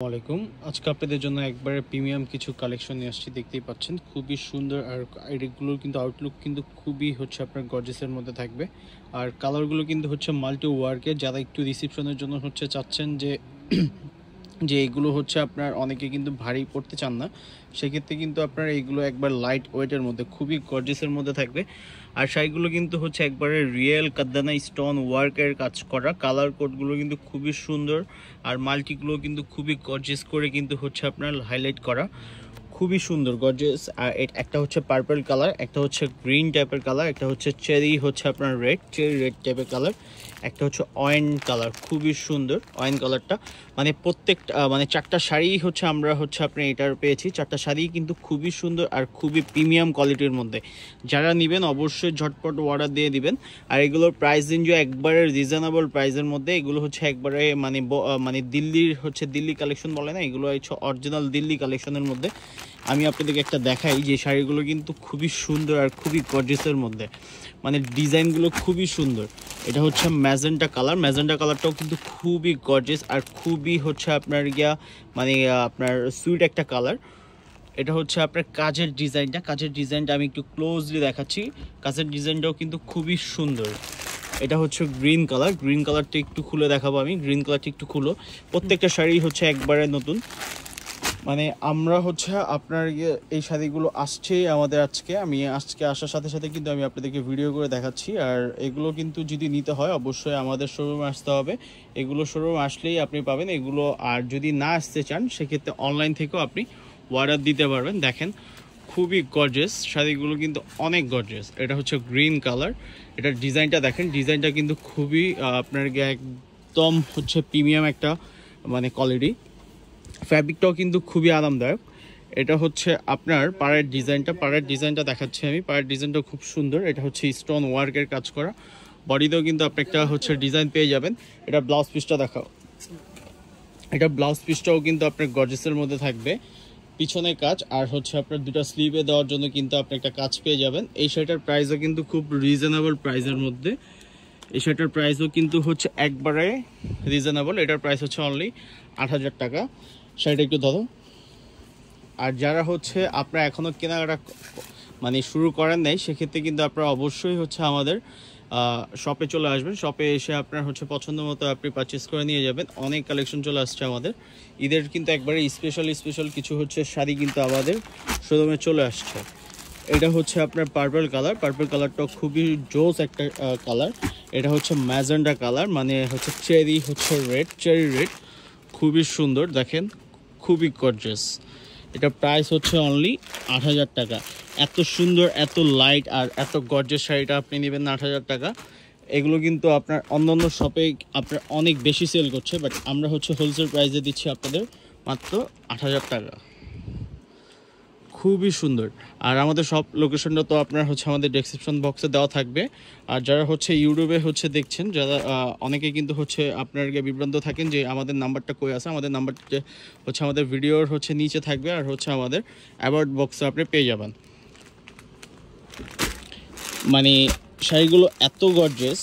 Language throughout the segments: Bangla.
ওয়ালাইকুম। আজকে আপনাদের জন্য একবারে প্রিমিয়াম কিছু কালেকশন নিয়ে আসছি। দেখতেই পাচ্ছেন খুবই সুন্দর, আর এগুলোর কিন্তু আউটলুক কিন্তু খুবই হচ্ছে আপনার গর্জিয়াসের মধ্যে থাকবে। আর কালারগুলো কিন্তু হচ্ছে মাল্টি ওয়ার্কের। যারা একটু রিসেপশনের জন্য হচ্ছে চাচ্ছেন যে এগুলো হচ্ছে আপনার অনেকে কিন্তু ভারী পড়তে চান না, সেক্ষেত্রে কিন্তু আপনার এইগুলো একবার লাইট ওয়েটের মধ্যে খুবই গর্জিয়াসের মধ্যে থাকবে। আর শাড়িগুলো কিন্তু হচ্ছে একবারে রিয়েল কাদ্দানা স্টোন ওয়ার্কের কাজ করা। কালার কোডগুলো কিন্তু খুবই সুন্দর, আর মাল্টিগুলো কিন্তু খুবই গর্জিয়াস করে কিন্তু হচ্ছে আপনার হাইলাইট করা, খুবই সুন্দর গর্জিয়াস। আর একটা হচ্ছে পার্পল কালার, একটা হচ্ছে গ্রিন টাইপের কালার, একটা হচ্ছে চেরি হচ্ছে আপনার চেরি রেড টাইপের কালার, একটা হচ্ছে অয়েন কালার। খুবই সুন্দর অয়েন কালারটা, মানে প্রত্যেকটা মানে চারটা শাড়ি হচ্ছে আমরা হচ্ছে আপনি এটার পেয়েছি। চারটা শাড়ি কিন্তু খুবই সুন্দর আর খুবই প্রিমিয়াম কোয়ালিটির মধ্যে। যারা নেবেন অবশ্যই ঝটপট অর্ডার দিয়ে দিবেন। আর এগুলোর প্রাইস রেঞ্জও একবারে রিজনেবল প্রাইসের মধ্যে। এগুলো হচ্ছে একবারে মানে দিল্লির হচ্ছে দিল্লি কালেকশন বলে না, এগুলো হচ্ছে অরিজিনাল দিল্লি কালেকশনের মধ্যে। আমি আপনাদেরকে একটা দেখাই যে শাড়িগুলো কিন্তু খুবই সুন্দর আর খুবই গর্জিয়াসের মধ্যে, মানে ডিজাইনগুলো খুবই সুন্দর। এটা হচ্ছে ম্যাজেন্টা কালার, ম্যাজেন্টা কালারটাও কিন্তু খুবই গর্জিয়াস আর খুবই হচ্ছে আপনার মানে আপনার সুইট একটা কালার। এটা হচ্ছে আপনার কাজের ডিজাইনটা আমি একটু ক্লোজলি দেখাচ্ছি। কাজের ডিজাইনটাও কিন্তু খুবই সুন্দর। এটা হচ্ছে গ্রিন কালার, গ্রিন কালারটা একটু খুলে দেখাবো আমি। গ্রিন কালারটা একটু খুলো। প্রত্যেকটা শাড়ি হচ্ছে একবারে নতুন, মানে আমরা হচ্ছে আপনার এই শাড়িগুলো আসছে আমাদের আজকে আসার সাথে সাথে কিন্তু আমি আপনাদেরকে ভিডিও করে দেখাচ্ছি। আর এগুলো কিন্তু যদি নিতে হয় অবশ্যই আমাদের শোরুমে আসতে হবে। এগুলো শোরুমে আসলেই আপনি পাবেন এগুলো। আর যদি না আসতে চান সেক্ষেত্রে অনলাইন থেকেও আপনি অর্ডার দিতে পারবেন। দেখেন খুবই গর্জিয়াস শাড়িগুলো, কিন্তু অনেক গর্জিয়াস। এটা হচ্ছে গ্রিন কালার, এটার ডিজাইনটা দেখেন, ডিজাইনটা কিন্তু খুবই আপনার একদম হচ্ছে প্রিমিয়াম একটা মানে কোয়ালিটি। ফ্যাব্রিকটাও কিন্তু খুবই আরামদায়ক। এটা হচ্ছে আপনার পাড়ের ডিজাইনটা দেখাচ্ছি আমি। পাড়ের ডিজাইনটা খুব সুন্দর। এটা হচ্ছে স্টোন ওয়ার্কের কাজ করা। বডিতেও কিন্তু আপনি একটা হচ্ছে ডিজাইন পেয়ে যাবেন। এটা ব্লাউজ পিসটা দেখাও। এটা ব্লাউজ পিসটাও কিন্তু আপনার গর্জিয়াসের মধ্যে থাকবে, পিছনে কাজ আর হচ্ছে আপনার দুটো স্লিভে দেওয়ার জন্য কিন্তু আপনি একটা কাজ পেয়ে যাবেন। এই শাড়িটার প্রাইসও কিন্তু খুব রিজনেবল প্রাইসের মধ্যে। এই শাড়িটার প্রাইসও কিন্তু হচ্ছে একবারে রিজনেবল। এটার প্রাইস হচ্ছে অনলি ৮,০০০ টাকা। শাড়িটা একটু ধরো। আর যারা হচ্ছে আপনারা এখনও কেনাকাটা মানে শুরু করেন নাই, সেক্ষেত্রে কিন্তু আপনারা অবশ্যই হচ্ছে আমাদের শপে চলে আসবেন। শপে এসে আপনার হচ্ছে পছন্দ মতো আপনি পারচেস করে নিয়ে যাবেন। অনেক কালেকশন চলে আসছে আমাদের ঈদের, কিন্তু একবারে স্পেশাল কিছু হচ্ছে শাড়ি কিন্তু আমাদের শোরুমে চলে আসছে। এটা হচ্ছে আপনার পার্পল কালারটাও খুবই জোস একটা কালার। এটা হচ্ছে ম্যাজেন্ডা কালার, মানে হচ্ছে চেরি রেড, খুবই সুন্দর দেখেন, খুবই গর্জিয়াস। এটা প্রাইস হচ্ছে অনলি ৮,০০০ টাকা। এত সুন্দর, এত লাইট আর এত গর্জিয়াস শাড়িটা আপনি নেবেন না ৮,০০০ টাকা। এগুলো কিন্তু আপনার অন্যান্য শপে আপনার অনেক বেশি সেল করছে, বাট আমরা হচ্ছে হোলসেল প্রাইসে দিচ্ছি আপনাদের মাত্র ৮,০০০ টাকা। খুবই সুন্দর। আর আমাদের সব লোকেশনটা তো আপনার হচ্ছে আমাদের ডেসক্রিপশন বক্সে দেওয়া থাকবে। আর যারা হচ্ছে ইউটিউবে হচ্ছে দেখছেন, যারা অনেকে কিন্তু হচ্ছে আপনার বিভ্রান্ত থাকেন যে আমাদের নাম্বারটা কই আছে, আমাদের নাম্বারটা হচ্ছে আমাদের ভিডিওর হচ্ছে নিচে থাকবে, আর হচ্ছে আমাদের অ্যাবাউট বক্সে আপনি পেয়ে যাবেন। মানে শাড়িগুলো এত গর্জিয়াস,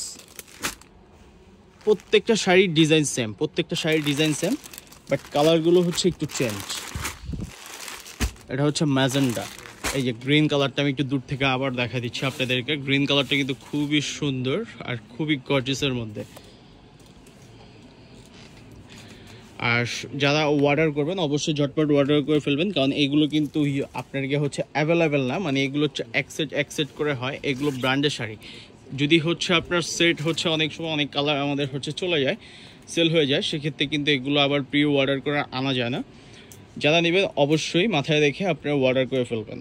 প্রত্যেকটা শাড়ির ডিজাইন সেম, বাট কালারগুলো হচ্ছে একটু চেঞ্জ। এটা হচ্ছে ম্যাজেন্ডা। এই যে গ্রিন কালারটা আমি একটু দূর থেকে আবার দেখা দিচ্ছি আপনাদেরকে। গ্রিন কালারটা কিন্তু খুবই সুন্দর আর খুবই গর্জিয়াসের মধ্যে। আর যারা অর্ডার করবেন অবশ্যই ঝটপট অর্ডার করে ফেলবেন, কারণ এগুলো কিন্তু আপনার হচ্ছে অ্যাভেলেবেল না, মানে এগুলো হচ্ছে এক সেট করে হয়। এগুলো ব্র্যান্ডের শাড়ি। যদি হচ্ছে আপনার সেট হচ্ছে অনেক সময় অনেক কালার আমাদের হচ্ছে চলে যায়, সেল হয়ে যায়, সেক্ষেত্রে কিন্তু এগুলো আবার প্রি অর্ডার করে আনা যায় না। যারা নেবেন অবশ্যই মাথায় রেখে আপনারা অর্ডার করে ফেলবেন।